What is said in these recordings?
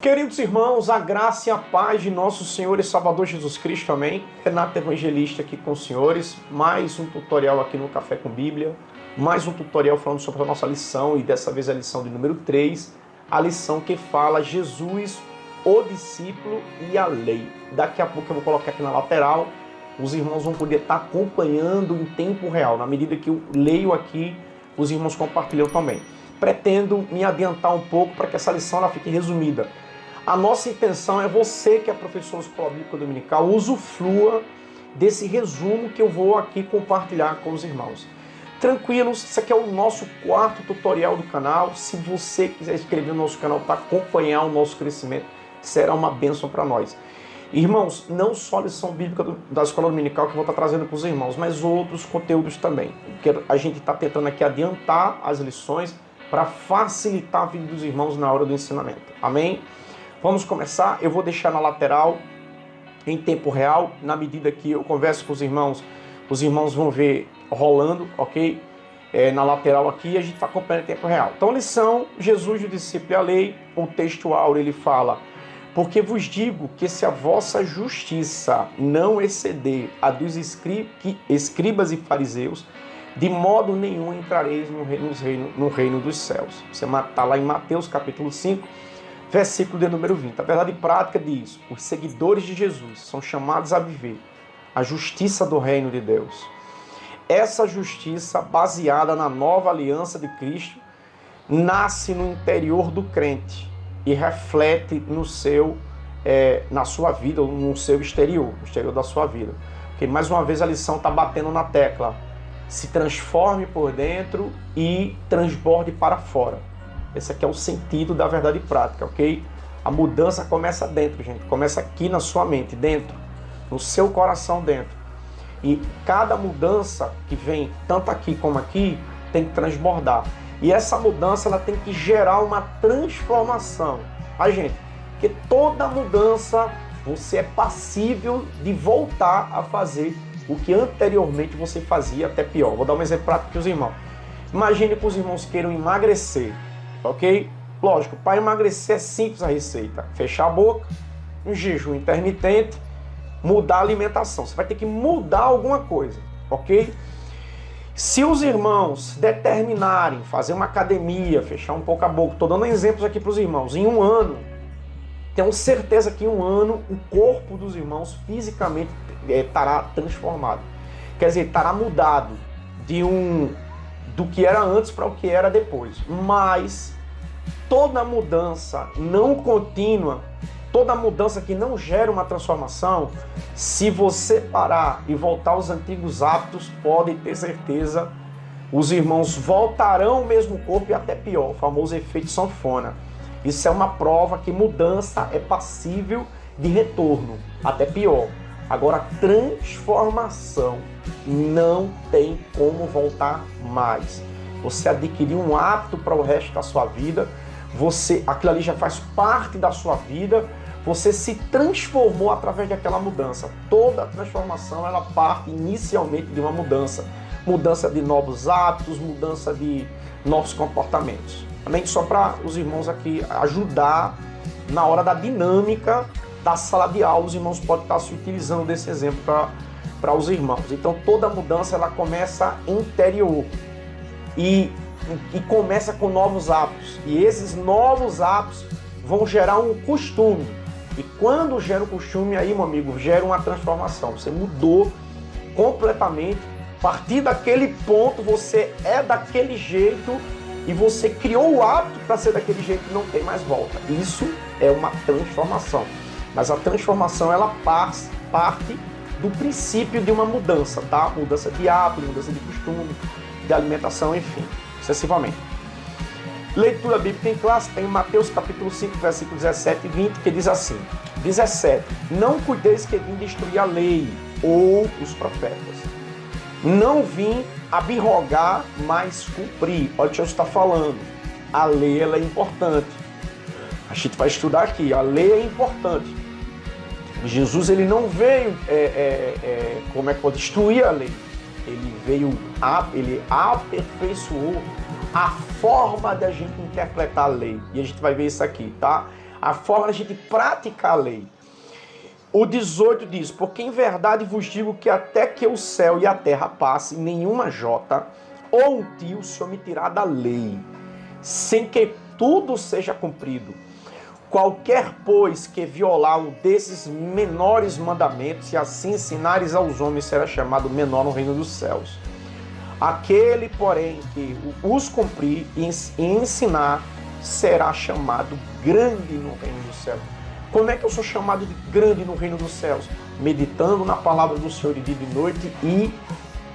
Queridos irmãos, a graça e a paz de nosso Senhor e Salvador Jesus Cristo, amém? Renato Evangelista aqui com os senhores, mais um tutorial aqui no Café com Bíblia, mais um tutorial falando sobre a nossa lição, e dessa vez a lição de número 3, a lição que fala Jesus, o discípulo e a lei. Daqui a pouco eu vou colocar aqui na lateral, os irmãos vão poder estar acompanhando em tempo real, na medida que eu leio aqui, os irmãos compartilham também. Pretendo me adiantar um pouco para que essa lição ela fique resumida. A nossa intenção é você que é professor de Escola Bíblica Dominical, usufrua desse resumo que eu vou aqui compartilhar com os irmãos. Tranquilos, esse aqui é o nosso quarto tutorial do canal. Se você quiser inscrever no nosso canal para acompanhar o nosso crescimento, será uma bênção para nós. Irmãos, não só a lição bíblica da Escola Dominical que eu vou estar trazendo para os irmãos, mas outros conteúdos também. Porque a gente está tentando aqui adiantar as lições para facilitar a vida dos irmãos na hora do ensinamento. Amém? Vamos começar, eu vou deixar na lateral, em tempo real, na medida que eu converso com os irmãos vão ver rolando, ok? Na lateral aqui, a gente está acompanhando em tempo real. Então, lição, Jesus, o discípulo e a lei, o texto áureo, ele fala: porque vos digo que se a vossa justiça não exceder a dos escribas e fariseus, de modo nenhum entrareis no reino dos céus. Você está lá em Mateus capítulo 5, versículo de número 20. A verdade prática diz: os seguidores de Jesus são chamados a viver a justiça do reino de Deus. Essa justiça, baseada na nova aliança de Cristo, nasce no interior do crente e reflete na sua vida, no seu exterior, no exterior da sua vida. Porque, mais uma vez, a lição está batendo na tecla: se transforme por dentro e transborde para fora. Esse aqui é o sentido da verdade prática, ok? A mudança começa dentro, gente. Começa aqui na sua mente, dentro. No seu coração, dentro. E cada mudança que vem, tanto aqui como aqui, tem que transbordar. E essa mudança, ela tem que gerar uma transformação. Gente, porque toda mudança, você é passível de voltar a fazer o que anteriormente você fazia, até pior. Vou dar um exemplo prático para os irmãos. Imagine que os irmãos queiram emagrecer. Ok? Lógico, para emagrecer é simples a receita. Fechar a boca, um jejum intermitente, mudar a alimentação. Você vai ter que mudar alguma coisa, ok? Se os irmãos determinarem fazer uma academia, fechar um pouco a boca, estou dando exemplos aqui para os irmãos, em um ano, tenho certeza que em um ano o corpo dos irmãos fisicamente estará transformado. Quer dizer, estará mudado do que era antes para o que era depois. Mas toda mudança não contínua, toda mudança que não gera uma transformação, se você parar e voltar aos antigos hábitos, pode ter certeza, os irmãos voltarão ao mesmo corpo e até pior, o famoso efeito sanfona. Isso é uma prova que mudança é passível de retorno, até pior. Agora, transformação não tem como voltar mais. Você adquiriu um hábito para o resto da sua vida, aquilo ali já faz parte da sua vida, você se transformou através daquela mudança. Toda transformação, ela parte inicialmente de uma mudança. Mudança de novos hábitos, mudança de novos comportamentos. Também só para os irmãos aqui ajudar na hora da dinâmica da sala de aula, os irmãos podem estar se utilizando desse exemplo para os irmãos. Então toda mudança ela começa interior e começa com novos hábitos. E esses novos hábitos vão gerar um costume. E quando gera um costume, aí, meu amigo, gera uma transformação. Você mudou completamente. A partir daquele ponto, você é daquele jeito e você criou o hábito para ser daquele jeito e não tem mais volta. Isso é uma transformação. Mas a transformação, ela parte do princípio de uma mudança, tá? Mudança de hábito, mudança de costume, de alimentação, enfim, sucessivamente. Leitura bíblica em classe tem Mateus capítulo 5, versículo 17 e 20, que diz assim: 17. Não cuideis que vim destruir a lei ou os profetas. Não vim abrogar, mas cumprir. Olha o que Jesus está falando. A lei, ela é importante. A gente vai estudar aqui. A lei é importante. Jesus, ele não veio destruir a lei. Ele aperfeiçoou a forma da gente interpretar a lei. E a gente vai ver isso aqui, tá? A forma da gente praticar a lei. O 18 diz, porque em verdade vos digo que até que o céu e a terra passem, nenhuma jota ou um tio se omitirá da lei, sem que tudo seja cumprido. Qualquer, pois, que violar um desses menores mandamentos e assim ensinares aos homens será chamado menor no reino dos céus. Aquele, porém, que os cumprir e ensinar será chamado grande no reino dos céus. Como é que eu sou chamado de grande no reino dos céus? Meditando na palavra do Senhor de dia e de noite e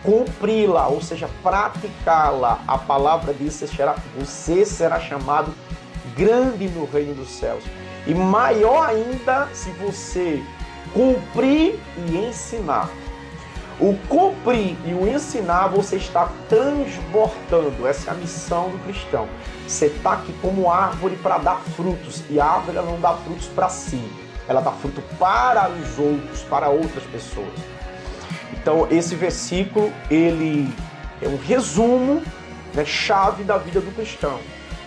cumpri-la, ou seja, praticá-la. A palavra diz que você será chamado grande no reino dos céus. E maior ainda se você cumprir e ensinar. O cumprir e o ensinar, você está transbordando. Essa é a missão do cristão. Você está aqui como árvore para dar frutos. E a árvore ela não dá frutos para si. Ela dá fruto para os outros, para outras pessoas. Então, esse versículo, ele é um resumo, né, chave da vida do cristão.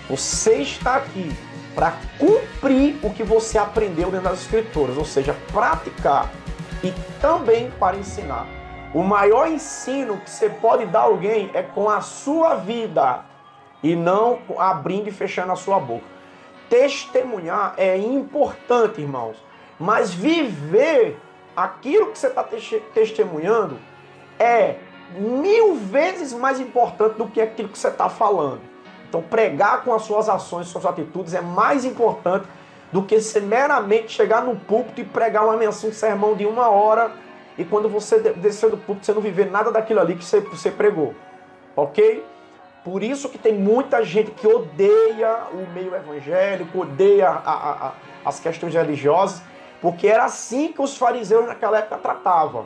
Você está aqui para cumprir o que você aprendeu dentro das Escrituras, ou seja, praticar e também para ensinar. O maior ensino que você pode dar a alguém é com a sua vida e não abrindo e fechando a sua boca. Testemunhar é importante, irmãos, mas viver aquilo que você está testemunhando é 1000 vezes mais importante do que aquilo que você está falando. Então, pregar com as suas ações, suas atitudes é mais importante do que você meramente chegar no púlpito e pregar uma menção, um sermão de 1 hora e quando você descer do púlpito você não viver nada daquilo ali que você pregou. Ok? Por isso que tem muita gente que odeia o meio evangélico, odeia as questões religiosas, porque era assim que os fariseus naquela época tratavam.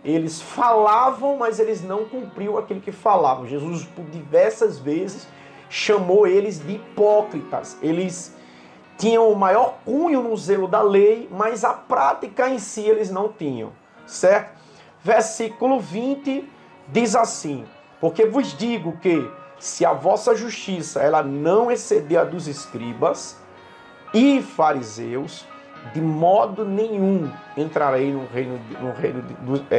Eles falavam, mas eles não cumpriam aquilo que falavam. Jesus, por diversas vezes, chamou eles de hipócritas. Eles tinham o maior cunho no zelo da lei, mas a prática em si eles não tinham, certo? Versículo 20 diz assim, porque vos digo que se a vossa justiça ela não exceder a dos escribas e fariseus, de modo nenhum entrarei no reino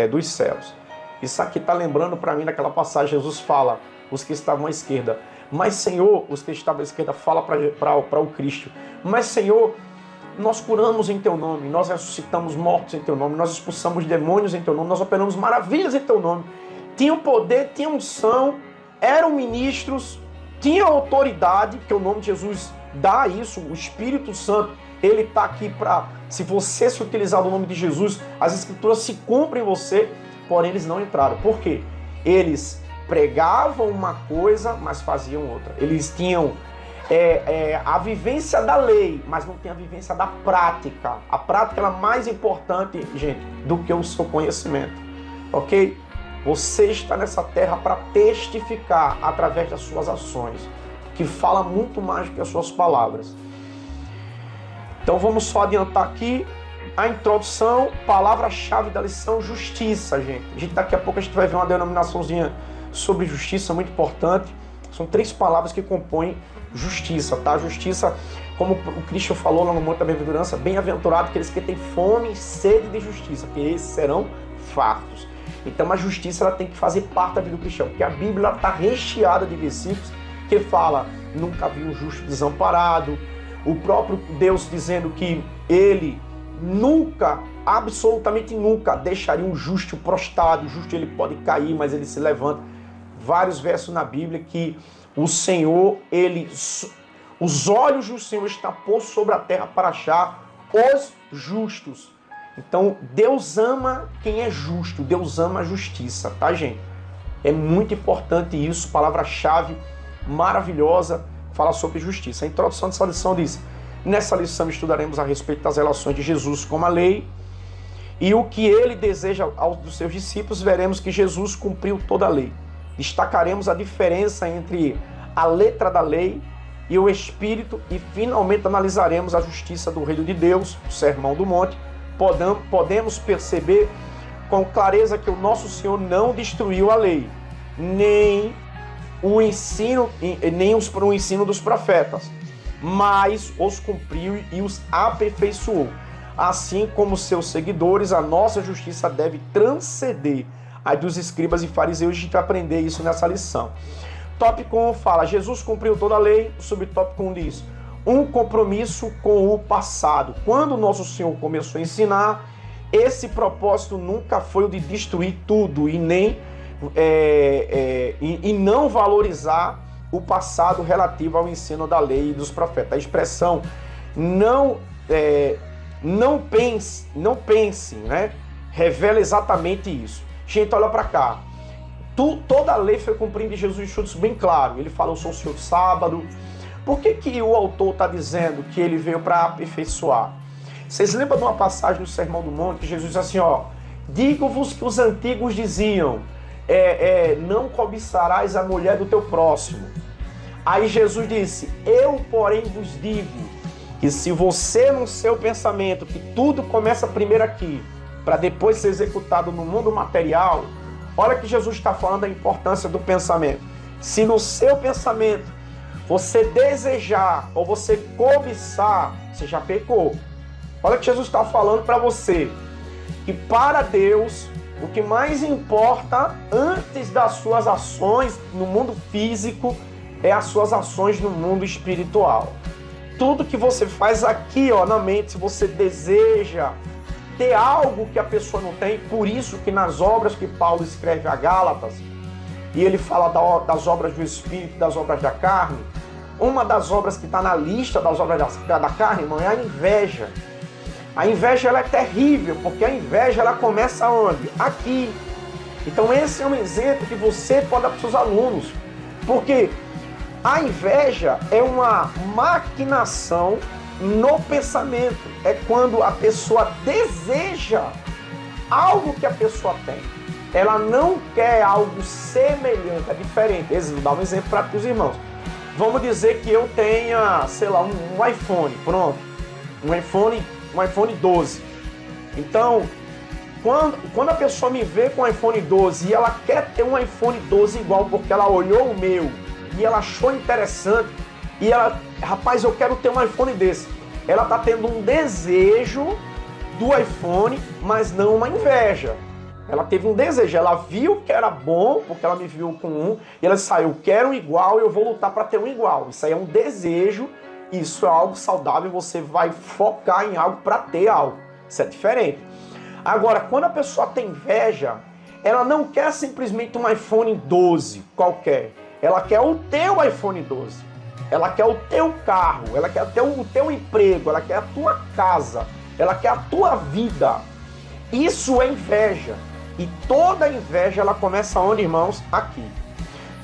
dos céus. Isso aqui está lembrando para mim daquela passagem, Jesus fala, os que estavam à esquerda, mas Senhor, os que estavam à esquerda fala para o Cristo, mas Senhor, nós curamos em Teu nome, nós ressuscitamos mortos em Teu nome, nós expulsamos demônios em Teu nome, nós operamos maravilhas em Teu nome. Tinham poder, tinham unção, eram ministros, tinham autoridade, que o nome de Jesus dá isso, o Espírito Santo, ele está aqui para, se você se utilizar do nome de Jesus, as Escrituras se cumprem em você, porém eles não entraram. Por quê? Eles pregavam uma coisa, mas faziam outra. Eles tinham a vivência da lei, mas não tinham a vivência da prática. A prática é mais importante, gente, do que o seu conhecimento. Ok? Você está nessa terra para testificar através das suas ações, que fala muito mais do que as suas palavras. Então vamos só adiantar aqui a introdução, palavra-chave da lição, justiça, gente. Daqui a pouco a gente vai ver uma denominaçãozinha sobre justiça muito importante. São 3 palavras que compõem justiça, tá? Justiça, como o Cristo falou lá no Monte da Bem-aventurança, bem-aventurado aqueles que têm fome e sede de justiça, porque esses serão fartos. Então a justiça ela tem que fazer parte da vida do cristão, porque a Bíblia está recheada de versículos que fala, nunca vi um justo desamparado, o próprio Deus dizendo que ele nunca, absolutamente nunca, deixaria um justo prostrado. O justo ele pode cair, mas ele se levanta. Vários versos na Bíblia que o Senhor, os olhos do Senhor estão postos sobre a terra para achar os justos. Então, Deus ama quem é justo, Deus ama a justiça, tá, gente? É muito importante isso, palavra-chave maravilhosa, fala sobre justiça. A introdução dessa lição diz, nessa lição estudaremos a respeito das relações de Jesus com a lei e o que ele deseja aos seus discípulos, veremos que Jesus cumpriu toda a lei. Destacaremos a diferença entre a letra da lei e o Espírito e finalmente analisaremos a justiça do reino de Deus, o Sermão do Monte. Podemos perceber com clareza que o nosso Senhor não destruiu a lei, nem o ensino dos profetas. mas os cumpriu e os aperfeiçoou. Assim como seus seguidores, a nossa justiça deve transcender a dos escribas e fariseus. A gente vai aprender isso nessa lição. Tópico 1 fala, Jesus cumpriu toda a lei. O subtópico 1 diz, um compromisso com o passado. Quando o nosso Senhor começou a ensinar, esse propósito nunca foi o de destruir tudo e nem não valorizar o passado relativo ao ensino da lei e dos profetas. A expressão não pense, né? Revela exatamente isso. Gente, olha para cá. Toda a lei foi cumprida e Jesus deixou isso bem claro. Ele fala, eu sou o Senhor do sábado. Por que o autor está dizendo que ele veio para aperfeiçoar? Vocês lembram de uma passagem no Sermão do Monte que Jesus diz assim, ó, digo-vos que os antigos diziam, não cobiçarás a mulher do teu próximo. Aí Jesus disse, eu porém vos digo, que se você no seu pensamento, que tudo começa primeiro aqui, para depois ser executado no mundo material, olha que Jesus está falando da importância do pensamento. Se no seu pensamento você desejar ou você cobiçar, você já pecou. Olha que Jesus está falando para você, que para Deus, o que mais importa antes das suas ações no mundo físico é as suas ações no mundo espiritual. Tudo que você faz aqui, ó, na mente, se você deseja ter algo que a pessoa não tem, por isso que nas obras que Paulo escreve a Gálatas, e ele fala das obras do Espírito, das obras da carne, uma das obras que está na lista das obras da carne, irmão, é a inveja. A inveja, ela é terrível, porque a inveja, ela começa onde? Aqui. Então esse é um exemplo que você pode dar para os seus alunos, porque a inveja é uma maquinação no pensamento. É quando a pessoa deseja algo que a pessoa tem. Ela não quer algo semelhante, é diferente. Vou dar um exemplo para os irmãos. Vamos dizer que eu tenha, sei lá, um iPhone, pronto. Um iPhone 12. Então, quando a pessoa me vê com o iPhone 12 e ela quer ter um iPhone 12 igual porque ela olhou o meu e ela achou interessante, e ela, rapaz, eu quero ter um iPhone desse. Ela está tendo um desejo do iPhone, mas não uma inveja. Ela teve um desejo, ela viu que era bom, porque ela me viu com um, e ela disse, eu quero um igual, eu vou lutar para ter um igual. Isso aí é um desejo, isso é algo saudável, você vai focar em algo para ter algo. Isso é diferente. Agora, quando a pessoa tem inveja, ela não quer simplesmente um iPhone 12 qualquer. Ela quer o teu iPhone 12. Ela quer o teu carro. Ela quer o teu emprego. Ela quer a tua casa. Ela quer a tua vida. Isso é inveja. E toda inveja, ela começa onde, irmãos? Aqui.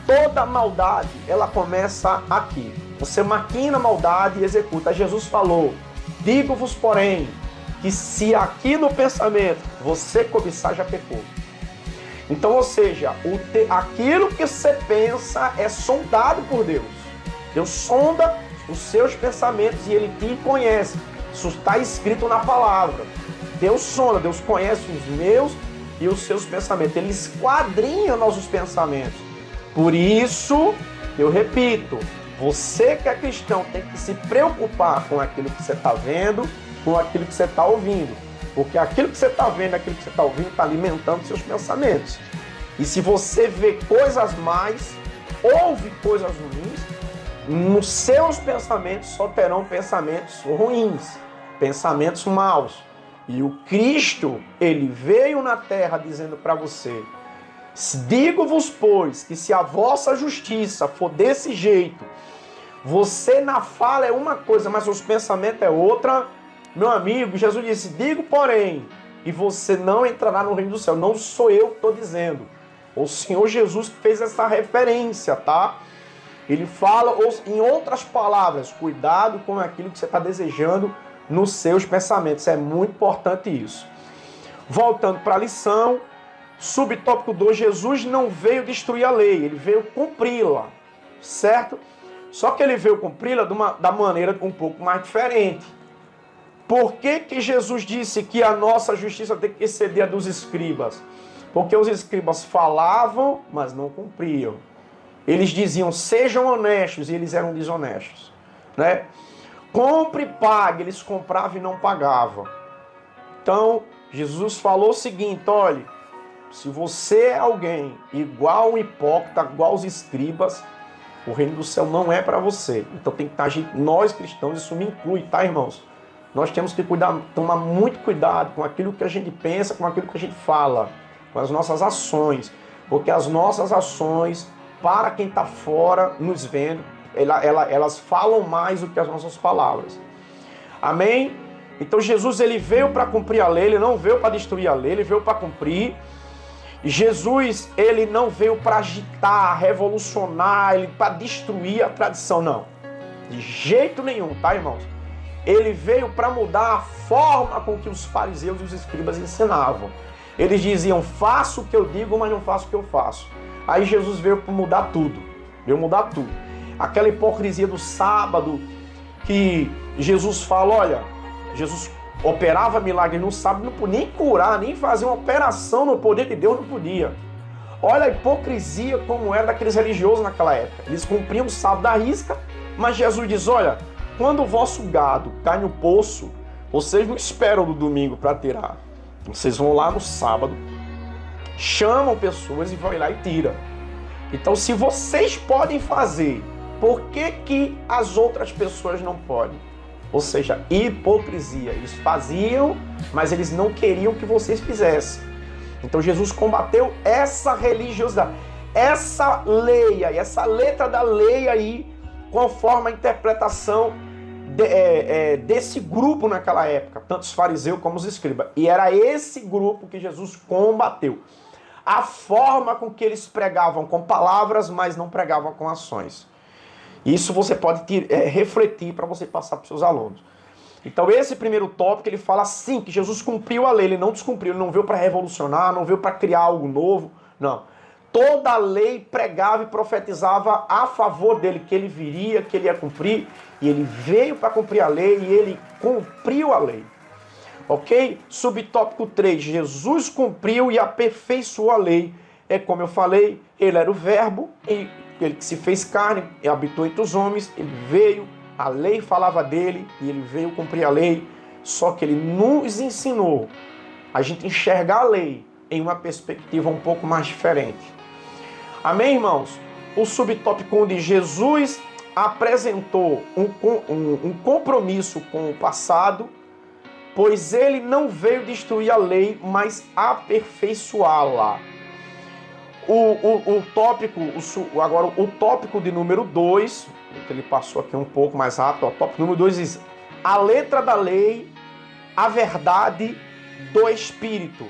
Toda maldade, ela começa aqui. Você maquina maldade e executa. Jesus falou, digo-vos, porém, que se aqui no pensamento você cobiçar, já pecou. Então, ou seja, aquilo que você pensa é sondado por Deus. Deus sonda os seus pensamentos e Ele te conhece. Isso está escrito na palavra. Deus sonda, Deus conhece os meus e os seus pensamentos. Ele esquadrinha nossos pensamentos. Por isso, eu repito, você que é cristão tem que se preocupar com aquilo que você está vendo, com aquilo que você está ouvindo. Porque aquilo que você está vendo, aquilo que você está ouvindo, está alimentando seus pensamentos. E se você vê coisas mais, ouve coisas ruins, nos seus pensamentos só terão pensamentos ruins, pensamentos maus. E o Cristo, ele veio na terra dizendo para você, digo-vos, pois, que se a vossa justiça for desse jeito, você na fala é uma coisa, mas os pensamentos é outra. Meu amigo, Jesus disse, digo, porém, e você não entrará no reino do céu. Não sou eu que estou dizendo. O Senhor Jesus que fez essa referência, tá? Ele fala, em outras palavras, cuidado com aquilo que você está desejando nos seus pensamentos. É muito importante isso. Voltando para a lição, subtópico 2, Jesus não veio destruir a lei, ele veio cumpri-la, certo? Só que ele veio cumpri-la da maneira um pouco mais diferente. Por que Jesus disse que a nossa justiça tem que exceder a dos escribas? Porque os escribas falavam, mas não cumpriam. Eles diziam, sejam honestos, e eles eram desonestos, né? Compre e pague. Eles compravam e não pagavam. Então, Jesus falou o seguinte, olha, se você é alguém igual um hipócrita, igual os escribas, o reino do céu não é para você. Então tem que estar, nós cristãos, isso me inclui, tá, irmãos? Nós temos que tomar muito cuidado com aquilo que a gente pensa, com aquilo que a gente fala, com as nossas ações. Porque as nossas ações, para quem está fora nos vendo, elas falam mais do que as nossas palavras. Amém? Então Jesus, ele veio para cumprir a lei, ele não veio para destruir a lei, ele veio para cumprir. Jesus, ele não veio para agitar, revolucionar, para destruir a tradição, não. De jeito nenhum, tá, irmãos? Ele veio para mudar a forma com que os fariseus e os escribas ensinavam. Eles diziam, faço o que eu digo, mas não faço o que eu faço. Aí Jesus veio para mudar tudo. Veio mudar tudo. Aquela hipocrisia do sábado, que Jesus fala, olha, Jesus operava milagre no sábado, não podia nem curar, nem fazer uma operação no poder de Deus, não podia. Olha a hipocrisia como era daqueles religiosos naquela época. Eles cumpriam o sábado à risca, mas Jesus diz, olha, quando o vosso gado cai no poço, vocês não esperam no domingo para tirar. Vocês vão lá no sábado, chamam pessoas e vão lá e tiram. Então, se vocês podem fazer, por que as outras pessoas não podem? Ou seja, hipocrisia. Eles faziam, mas eles não queriam que vocês fizessem. Então Jesus combateu essa religiosidade, essa lei aí, essa letra da lei aí, conforme a interpretação desse grupo naquela época, tanto os fariseus como os escribas. E era esse grupo que Jesus combateu. A forma com que eles pregavam com palavras, mas não pregavam com ações. Isso você pode refletir para você passar para os seus alunos. Então esse primeiro tópico, ele fala assim, que Jesus cumpriu a lei, ele não descumpriu, ele não veio para revolucionar, não veio para criar algo novo, não. Toda a lei pregava e profetizava a favor dele, que ele viria, que ele ia cumprir, e ele veio para cumprir a lei e ele cumpriu a lei. Ok? Subtópico 3, Jesus cumpriu e aperfeiçoou a lei. É como eu falei, ele era o verbo, ele que se fez carne e habitou entre os homens, ele veio, a lei falava dele e ele veio cumprir a lei, só que ele nos ensinou a gente enxergar a lei em uma perspectiva um pouco mais diferente. Amém, irmãos? O subtópico onde Jesus apresentou um compromisso com o passado, pois ele não veio destruir a lei, mas aperfeiçoá-la. Agora o tópico de número 2, que ele passou aqui um pouco mais rápido, o tópico número 2 diz, a letra da lei, a verdade do Espírito.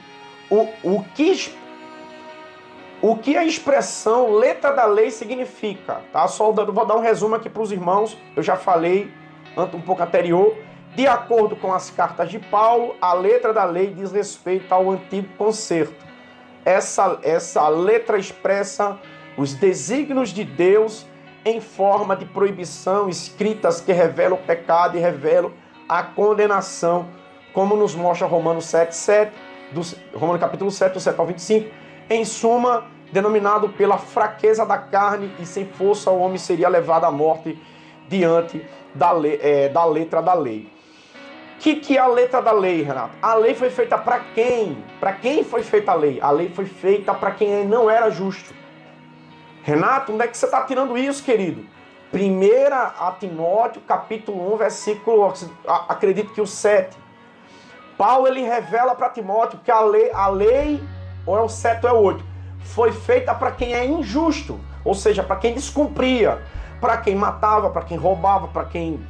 O que a expressão letra da lei significa? Tá? Só vou dar um resumo aqui para os irmãos, eu já falei um pouco anterior. De acordo com as cartas de Paulo, a letra da lei diz respeito ao antigo concerto. Essa letra expressa os desígnios de Deus em forma de proibição, escritas que revelam o pecado e revelam a condenação, como nos mostra Romanos 7, Romanos capítulo 7, do 7 ao 25. Em suma, denominado pela fraqueza da carne e sem força, o homem seria levado à morte diante da letra da lei. O que é a letra da lei, Renato? A lei foi feita para quem? Para quem foi feita a lei? A lei foi feita para quem não era justo. Renato, onde é que você está tirando isso, querido? 1 a Timóteo, capítulo 1, versículo, acredito que o 7. Paulo, ele revela para Timóteo que a lei, ou é o 7 ou é o 8, foi feita para quem é injusto, ou seja, para quem descumpria, para quem matava, para quem roubava, para quem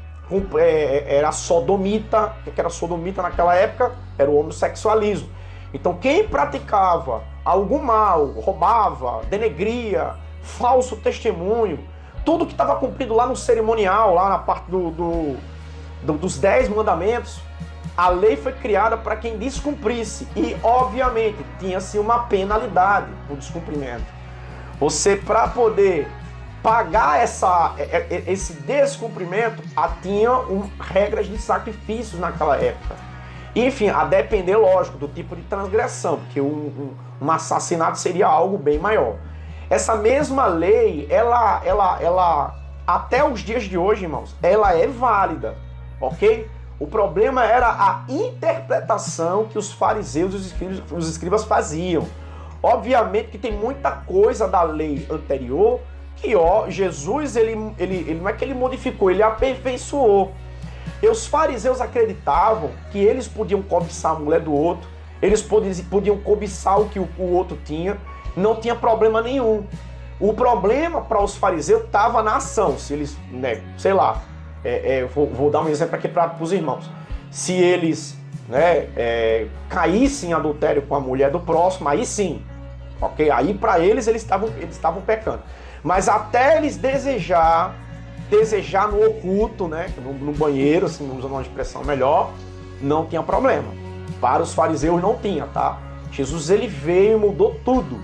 era sodomita. O que era sodomita naquela época? Era o homossexualismo. Então quem praticava algum mal, roubava, denegria, falso testemunho, tudo que estava cumprido lá no cerimonial, lá na parte dos 10 mandamentos, a lei foi criada para quem descumprisse. E, obviamente, tinha-se uma penalidade por descumprimento. Você, para poder pagar esse descumprimento, tinha regras de sacrifícios naquela época. Enfim, a depender, lógico, do tipo de transgressão, porque um assassinato seria algo bem maior. Essa mesma lei, ela até os dias de hoje, irmãos, ela é válida. ok? O problema era a interpretação que os fariseus e os escribas faziam. Obviamente que tem muita coisa da lei anterior que, Jesus, ele não é que ele modificou, ele aperfeiçoou. E os fariseus acreditavam que eles podiam cobiçar a mulher do outro, eles podiam cobiçar o que o outro tinha, não tinha problema nenhum. O problema para os fariseus estava na ação, se eles, sei lá, vou dar um exemplo aqui para os irmãos. Se eles caíssem em adultério com a mulher do próximo, aí sim, ok? Aí para eles estavam pecando. Mas até eles desejar no oculto, no banheiro, assim, usando uma expressão melhor, não tinha problema. Para os fariseus não tinha, tá? Jesus, ele veio e mudou tudo.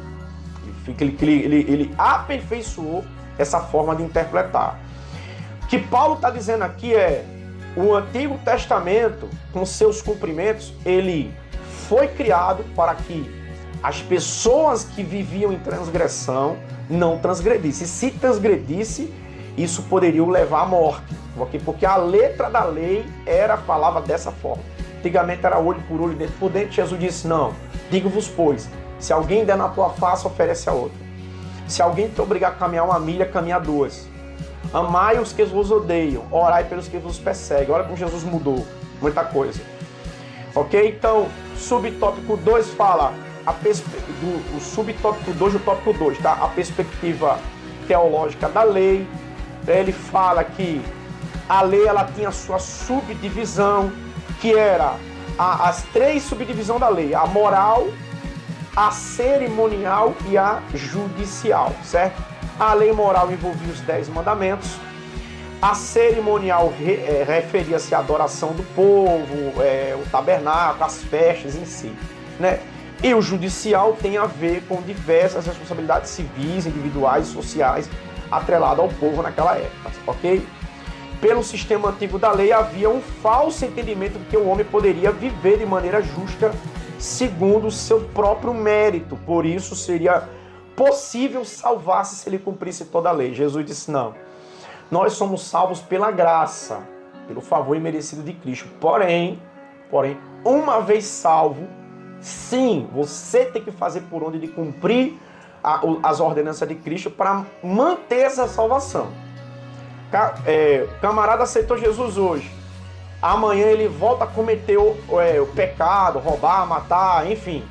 Ele aperfeiçoou essa forma de interpretar. O que Paulo está dizendo aqui é: o Antigo Testamento, com seus cumprimentos, ele foi criado para que as pessoas que viviam em transgressão não transgredissem. Se transgredisse, isso poderia o levar à morte, porque a letra da lei falava dessa forma. Antigamente era olho por olho, dente por dente. Jesus disse: não, digo-vos, pois, se alguém der na tua face, oferece a outra. Se alguém te obrigar a caminhar 1 milha, caminha 2. Amai os que vos odeiam, orai pelos que vos perseguem. Olha como Jesus mudou muita coisa. Ok? Então, subtópico 2 fala, o subtópico 2 do tópico 2, tá? A perspectiva teológica da lei. Ele fala que a lei ela tinha a sua subdivisão, que era as 3 subdivisões da lei: a moral, a cerimonial e a judicial, certo? A lei moral envolvia os 10 mandamentos, a cerimonial referia-se à adoração do povo, o tabernáculo, as festas em si, né? E o judicial tem a ver com diversas responsabilidades civis, individuais e sociais atreladas ao povo naquela época, ok? Pelo sistema antigo da lei havia um falso entendimento de que o homem poderia viver de maneira justa segundo o seu próprio mérito. Por isso seria possível salvar-se se ele cumprisse toda a lei. Jesus disse: não, nós somos salvos pela graça, pelo favor imerecido de Cristo. Porém, uma vez salvo, sim, você tem que fazer por onde de cumprir as ordenanças de Cristo para manter essa salvação. Camarada aceitou Jesus hoje, amanhã ele volta a cometer o pecado, roubar, matar, enfim.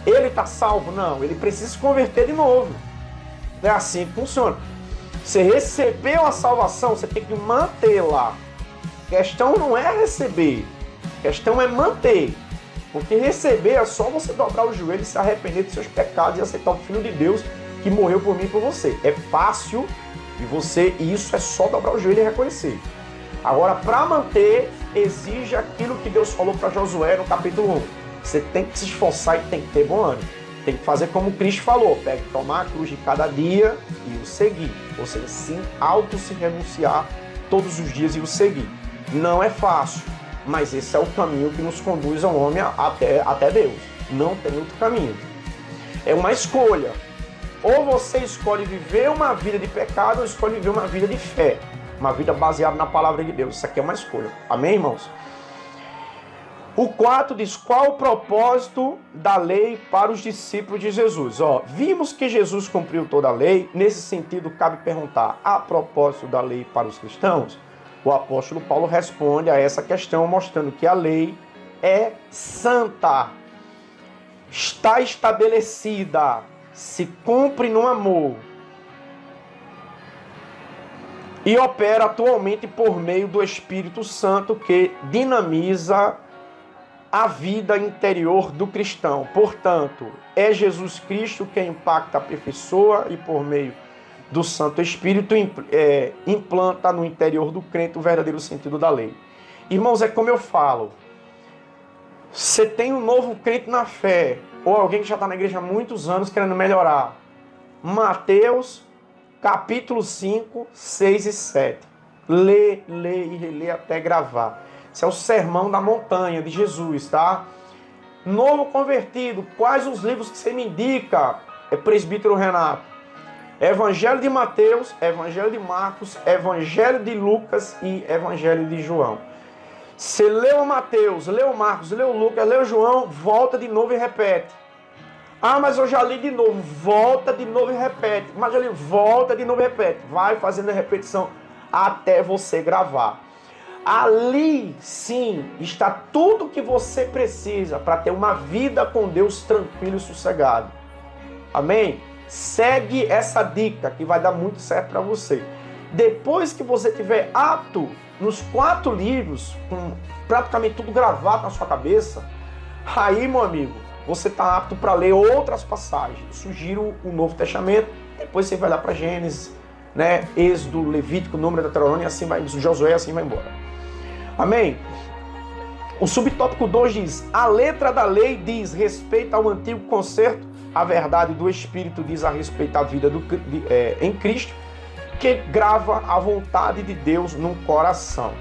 Ele está salvo? Não, ele precisa se converter de novo. É assim que funciona. Você recebeu a salvação, você tem que mantê-la. A questão não é receber, a questão é manter. Porque receber é só você dobrar o joelho e se arrepender dos seus pecados e aceitar o Filho de Deus que morreu por mim e por você. É fácil e isso é só dobrar o joelho e reconhecer. Agora, para manter, exige aquilo que Deus falou para Josué no capítulo 1. Você tem que se esforçar e tem que ter bom ânimo. Tem que fazer como Cristo falou: tomar a cruz de cada dia e o seguir. Ou seja, se renunciar todos os dias e o seguir. Não é fácil, mas esse é o caminho que nos conduz ao homem até Deus. Não tem outro caminho. É uma escolha. Ou você escolhe viver uma vida de pecado ou escolhe viver uma vida de fé. Uma vida baseada na palavra de Deus. Isso aqui é uma escolha. Amém, irmãos? O 4 diz: qual o propósito da lei para os discípulos de Jesus? Vimos que Jesus cumpriu toda a lei. Nesse sentido, cabe perguntar: há propósito da lei para os cristãos? O apóstolo Paulo responde a essa questão mostrando que a lei é santa, está estabelecida, se cumpre no amor e opera atualmente por meio do Espírito Santo, que dinamiza a vida interior do cristão. Portanto, é Jesus Cristo que impacta, aperfeiçoa e por meio do Santo Espírito implanta no interior do crente o verdadeiro sentido da lei. Irmãos, é como eu falo, você tem um novo crente na fé, ou alguém que já está na igreja há muitos anos querendo melhorar. Mateus, capítulo 5, 6 e 7. Lê e relê até gravar. Esse é o sermão da montanha de Jesus, tá? Novo convertido, quais os livros que você me indica? Presbítero Renato. Evangelho de Mateus, Evangelho de Marcos, Evangelho de Lucas e Evangelho de João. Você leu Mateus, leu Marcos, leu Lucas, leu João, volta de novo e repete. Ah, mas eu já li de novo. Volta de novo e repete. Mas eu li, volta de novo e repete. Vai fazendo a repetição até você gravar. Ali, sim, está tudo que você precisa para ter uma vida com Deus tranquilo e sossegado. Amém? Segue essa dica que vai dar muito certo para você. Depois que você tiver apto nos 4 livros, com praticamente tudo gravado na sua cabeça, aí, meu amigo, você está apto para ler outras passagens. Eu sugiro o Novo Testamento, depois você vai lá para Gênesis, né? Êxodo, Levítico, Número, Deuteronômio, assim vai, Josué, assim vai embora. Amém? O subtópico 2 diz: a letra da lei diz respeito ao antigo concerto, a verdade do Espírito diz a respeito da vida em Cristo, que grava a vontade de Deus no coração.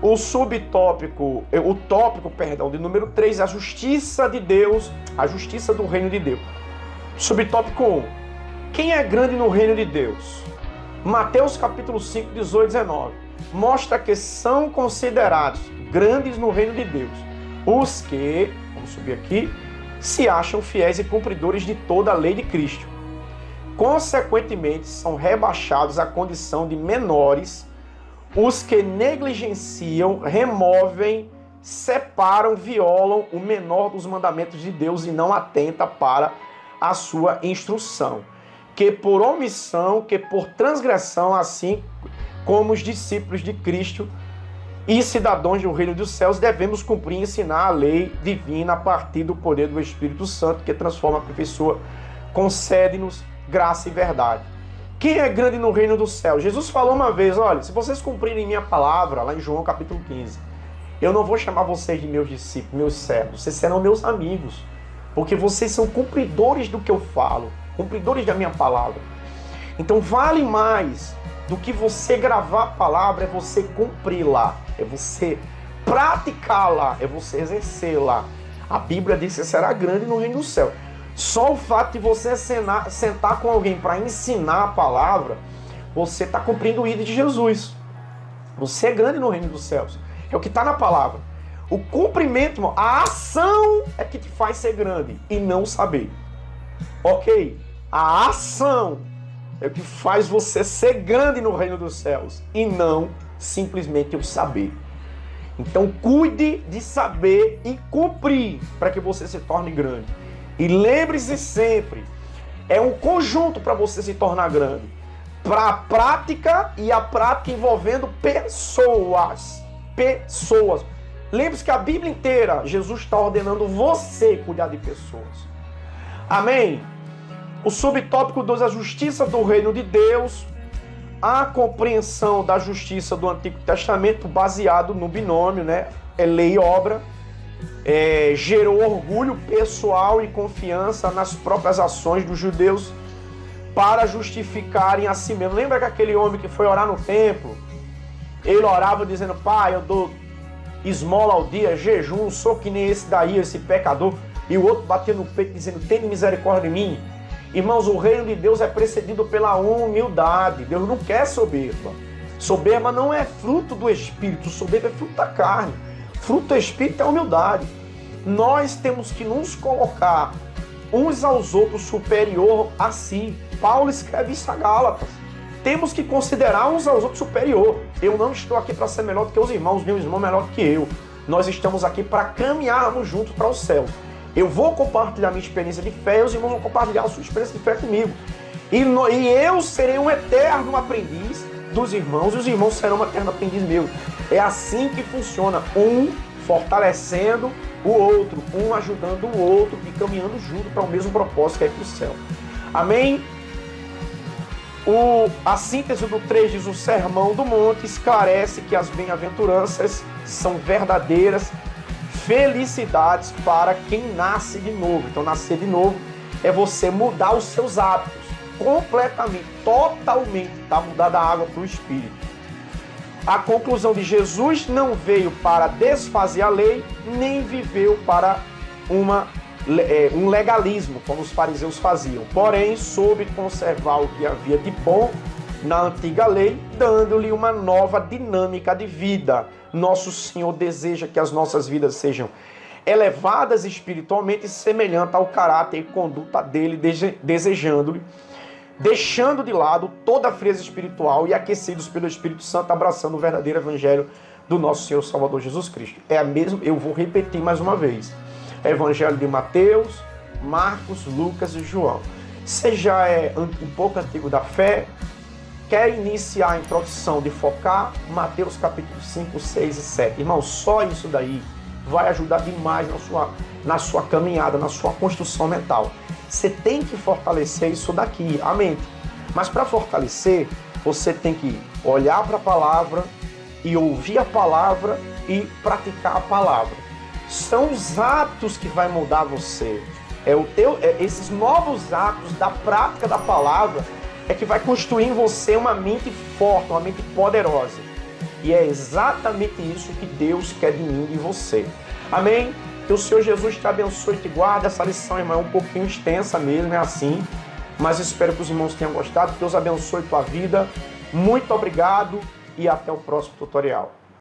O tópico de número 3, a justiça de Deus, a justiça do reino de Deus. Subtópico 1, quem é grande no reino de Deus? Mateus capítulo 5, 18 e 19, mostra que são considerados grandes no reino de Deus os que, vamos subir aqui, se acham fiéis e cumpridores de toda a lei de Cristo. Consequentemente, são rebaixados à condição de menores os que negligenciam, removem, separam, violam o menor dos mandamentos de Deus e não atenta para a sua instrução, que por omissão, que por transgressão, assim como os discípulos de Cristo e cidadãos do reino dos céus, devemos cumprir e ensinar a lei divina a partir do poder do Espírito Santo, que transforma, aperfeiçoa, concede-nos graça e verdade. Quem é grande no reino dos céus? Jesus falou uma vez, olha, se vocês cumprirem minha palavra, lá em João capítulo 15, eu não vou chamar vocês de meus discípulos, meus servos, vocês serão meus amigos, porque vocês são cumpridores do que eu falo, cumpridores da minha palavra. Então vale mais do que você gravar a palavra, é você cumpri-la, é você praticá-la, é você exercê-la. A Bíblia diz que você será grande no reino do céu. Só o fato de você sentar com alguém para ensinar a palavra, você está cumprindo o ídolo de Jesus. Você é grande no reino dos céus. É o que está na palavra. O cumprimento, a ação é que te faz ser grande e não saber. Ok? A ação é o que faz você ser grande no reino dos céus e não simplesmente o saber. Então cuide de saber e cumprir para que você se torne grande. E lembre-se sempre, é um conjunto para você se tornar grande. Para a prática e a prática envolvendo pessoas. Pessoas. Lembre-se que a Bíblia inteira, Jesus está ordenando você cuidar de pessoas. Amém? O subtópico 2, a justiça do reino de Deus. A compreensão da justiça do Antigo Testamento baseado no binômio, né? É lei e obra. Gerou orgulho pessoal e confiança nas próprias ações dos judeus para justificarem a si mesmo. Lembra que aquele homem que foi orar no templo, ele orava dizendo, pai, eu dou esmola ao dia, jejum, sou que nem esse daí, esse pecador, e o outro batia no peito dizendo, tem misericórdia de mim. Irmãos, o reino de Deus é precedido pela humildade. Deus não quer soberba. Soberba não é fruto do Espírito, soberba é fruto da carne. Fruto do Espírito é a humildade. Nós temos que nos colocar uns aos outros superior a si. Paulo escreve isso a Gálatas. Temos que considerar uns aos outros superior. Eu não estou aqui para ser melhor do que os irmãos, meu irmão é melhor do que eu. Nós estamos aqui para caminharmos juntos para o céu. Eu vou compartilhar minha experiência de fé, os irmãos vão compartilhar a sua experiência de fé comigo. E eu serei um eterno aprendiz dos irmãos, e os irmãos serão um eterno aprendiz meu. É assim que funciona, um fortalecendo o outro, um ajudando o outro e caminhando junto para o mesmo propósito que é para o céu. Amém? A síntese do 3 diz, o Sermão do Monte esclarece que as bem-aventuranças são verdadeiras felicidades para quem nasce de novo. Então, nascer de novo é você mudar os seus hábitos completamente, totalmente, tá? Mudar da água para o Espírito. A conclusão de Jesus não veio para desfazer a lei, nem viveu para um legalismo, como os fariseus faziam. Porém, soube conservar o que havia de bom na antiga lei, dando-lhe uma nova dinâmica de vida. Nosso Senhor deseja que as nossas vidas sejam elevadas espiritualmente, semelhante ao caráter e conduta dele, desejando-lhe, deixando de lado toda a frieza espiritual e aquecidos pelo Espírito Santo, abraçando o verdadeiro evangelho do nosso Senhor Salvador Jesus Cristo. É a mesma, eu vou repetir mais uma vez. É o evangelho de Mateus, Marcos, Lucas e João. Você já é um pouco antigo da fé, quer iniciar a introdução de focar Mateus capítulo 5, 6 e 7. Irmão, só isso daí vai ajudar demais na sua caminhada, na sua construção mental. Você tem que fortalecer isso daqui, a mente. Mas para fortalecer, você tem que olhar para a palavra e ouvir a palavra e praticar a palavra. São os hábitos que vai mudar você. Esses novos hábitos da prática da palavra é que vai construir em você uma mente forte, uma mente poderosa. E é exatamente isso que Deus quer de mim e de você. Amém? Que o Senhor Jesus te abençoe e te guarde. Essa lição, irmão, é um pouquinho extensa mesmo, é assim. Mas espero que os irmãos tenham gostado. Deus abençoe tua vida. Muito obrigado e até o próximo tutorial.